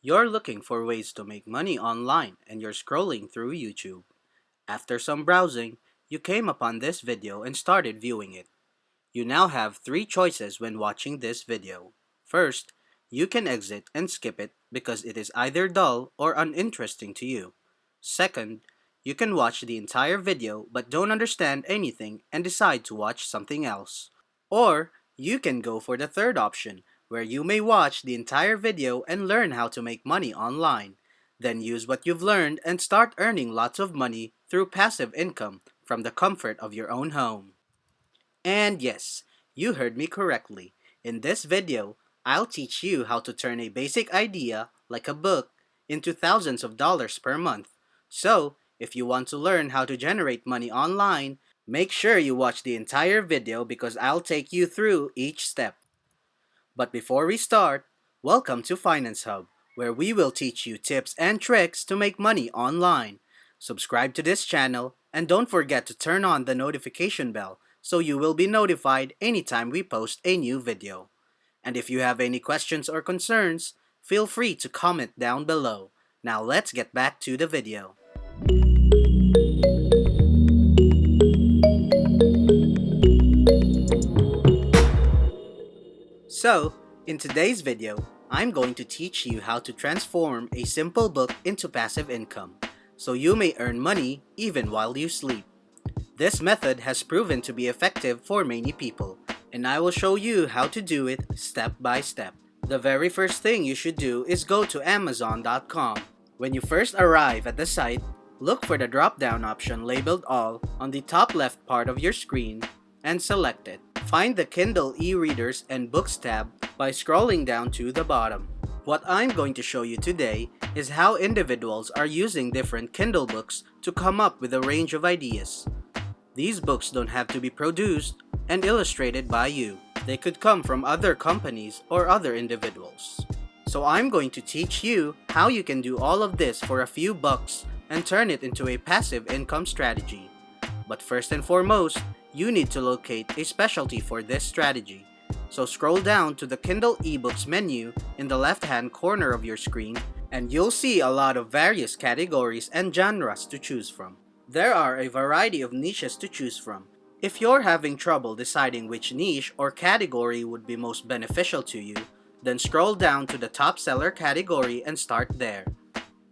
You're looking for ways to make money online and you're scrolling through YouTube. After some browsing, you came upon this video and started viewing it. You now have three choices when watching this video. First, you can exit and skip it because it is either dull or uninteresting to you. Second, you can watch the entire video but don't understand anything and decide to watch something else. Or, you can go for the third option, where you may watch the entire video and learn how to make money online. Then use what you've learned and start earning lots of money through passive income from the comfort of your own home. And yes, you heard me correctly. In this video, I'll teach you how to turn a basic idea, like a book, into thousands of dollars per month. So, if you want to learn how to generate money online, make sure you watch the entire video because I'll take you through each step. But before we start, welcome to Finance Hub, where we will teach you tips and tricks to make money online. Subscribe to this channel and don't forget to turn on the notification bell so you will be notified anytime we post a new video. And if you have any questions or concerns, feel free to comment down below. Now let's get back to the video. So, in today's video, I'm going to teach you how to transform a simple book into passive income, so you may earn money even while you sleep. This method has proven to be effective for many people, and I will show you how to do it step by step. The very first thing you should do is go to Amazon.com. When you first arrive at the site, look for the drop-down option labeled All on the top left part of your screen and select it. Find the Kindle e-readers and books tab by scrolling down to the bottom. What I'm going to show you today is how individuals are using different Kindle books to come up with a range of ideas. These books don't have to be produced and illustrated by you. They could come from other companies or other individuals. So I'm going to teach you how you can do all of this for a few bucks and turn it into a passive income strategy. But first and foremost, you need to locate a specialty for this strategy. So scroll down to the Kindle eBooks menu in the left-hand corner of your screen and you'll see a lot of various categories and genres to choose from. There are a variety of niches to choose from. If you're having trouble deciding which niche or category would be most beneficial to you, then scroll down to the top seller category and start there.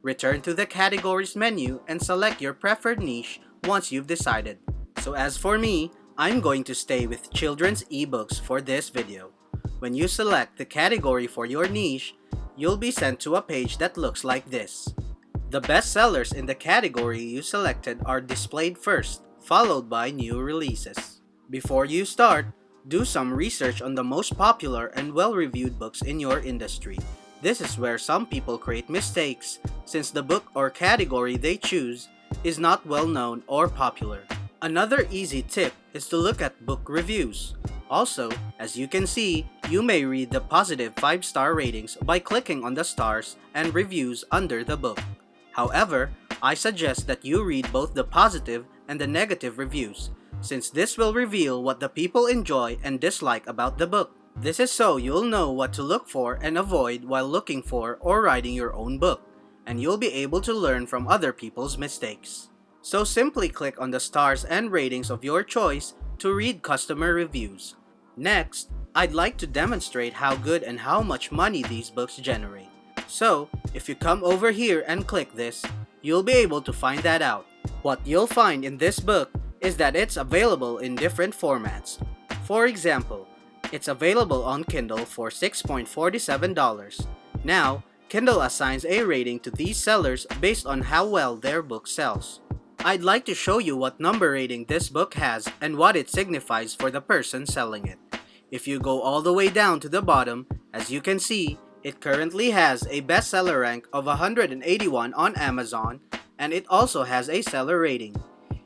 Return to the categories menu and select your preferred niche once you've decided. So as for me, I'm going to stay with children's ebooks for this video. When you select the category for your niche, you'll be sent to a page that looks like this. The best sellers in the category you selected are displayed first, followed by new releases. Before you start, do some research on the most popular and well-reviewed books in your industry. This is where some people create mistakes since the book or category they choose is not well known or popular. Another easy tip is to look at book reviews. Also, as you can see, you may read the positive 5-star ratings by clicking on the stars and reviews under the book. However, I suggest that you read both the positive and the negative reviews, since this will reveal what the people enjoy and dislike about the book. This is so you'll know what to look for and avoid while looking for or writing your own book, and you'll be able to learn from other people's mistakes. So simply click on the stars and ratings of your choice to read customer reviews. Next, I'd like to demonstrate how good and how much money these books generate. So, if you come over here and click this, you'll be able to find that out. What you'll find in this book is that it's available in different formats. For example, it's available on Kindle for $6.47. Now, Kindle assigns a rating to these sellers based on how well their book sells. I'd like to show you what number rating this book has and what it signifies for the person selling it. If you go all the way down to the bottom, as you can see, it currently has a bestseller rank of 181 on Amazon, and it also has a seller rating.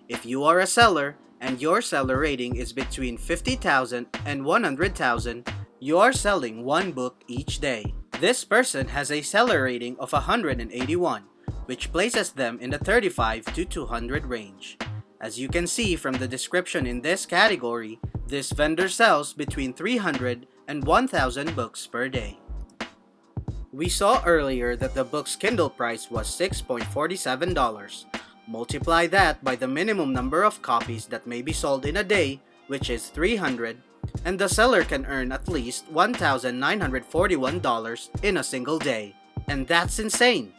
If you are a seller and your seller rating is between 50,000 and 100,000, you are selling one book each day. This person has a seller rating of 181, which places them in the 35 to 200 range. As you can see from the description in this category, this vendor sells between 300 and 1,000 books per day. We saw earlier that the book's Kindle price was $6.47. Multiply that by the minimum number of copies that may be sold in a day, which is 300, and the seller can earn at least $1,941 in a single day. And that's insane!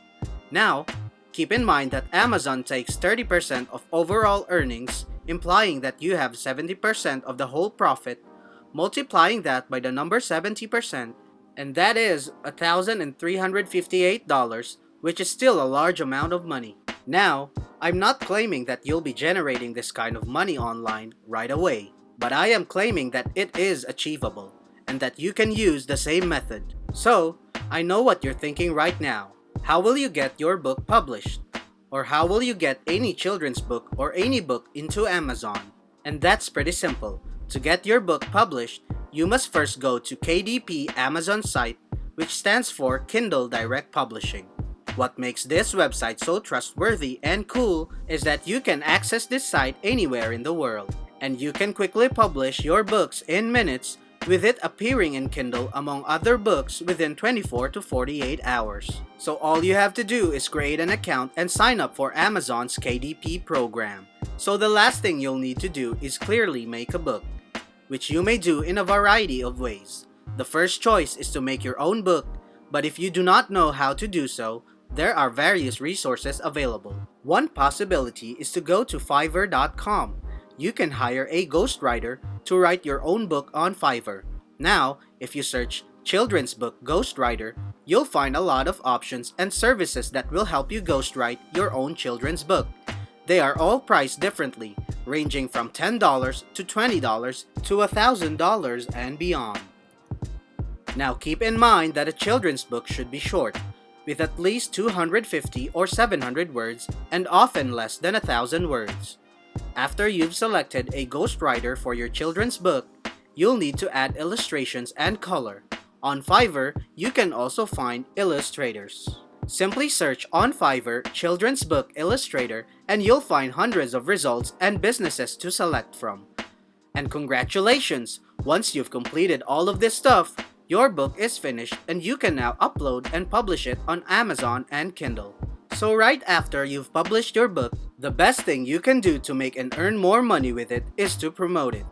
Now, keep in mind that Amazon takes 30% of overall earnings, implying that you have 70% of the whole profit, multiplying that by the number 70%, and that is $1,358, which is still a large amount of money. Now, I'm not claiming that you'll be generating this kind of money online right away, but I am claiming that it is achievable, and that you can use the same method. So, I know what you're thinking right now. How will you get your book published? Or how will you get any children's book or any book into Amazon? And that's pretty simple. To get your book published, you must first go to KDP Amazon site, which stands for Kindle Direct Publishing. What makes this website so trustworthy and cool is that you can access this site anywhere in the world, and you can quickly publish your books in minutes, with it appearing in Kindle among other books within 24 to 48 hours. So all you have to do is create an account and sign up for Amazon's KDP program. So the last thing you'll need to do is clearly make a book, which you may do in a variety of ways. The first choice is to make your own book, but if you do not know how to do so, there are various resources available. One possibility is to go to Fiverr.com. You can hire a ghostwriter to write your own book on Fiverr. Now, if you search children's book ghostwriter, you'll find a lot of options and services that will help you ghostwrite your own children's book. They are all priced differently, ranging from $10 to $20 to $1,000 and beyond. Now keep in mind that a children's book should be short, with at least 250 or 700 words and often less than 1,000 words. After you've selected a ghostwriter for your children's book, you'll need to add illustrations and color. On Fiverr, you can also find illustrators. Simply search on Fiverr Children's Book Illustrator and you'll find hundreds of results and businesses to select from. And congratulations! Once you've completed all of this stuff, your book is finished and you can now upload and publish it on Amazon and Kindle. So right after you've published your book, the best thing you can do to make and earn more money with it is to promote it.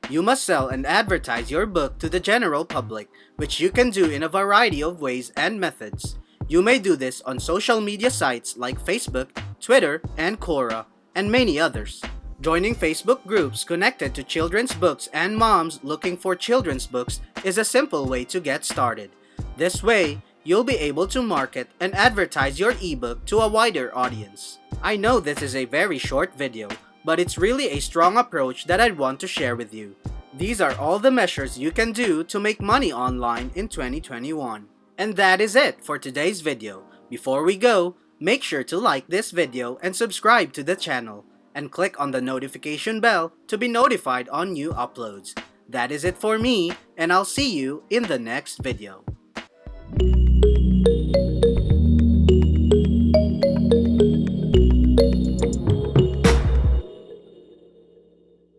You must sell and advertise your book to the general public, which you can do in a variety of ways and methods. You may do this on social media sites like Facebook, Twitter, and Quora, and many others. Joining Facebook groups connected to children's books and moms looking for children's books is a simple way to get started. This way, you'll be able to market and advertise your ebook to a wider audience. I know this is a very short video, but it's really a strong approach that I'd want to share with you. These are all the measures you can do to make money online in 2021. And that is it for today's video. Before we go, make sure to like this video and subscribe to the channel, and click on the notification bell to be notified on new uploads. That is it for me, and I'll see you in the next video.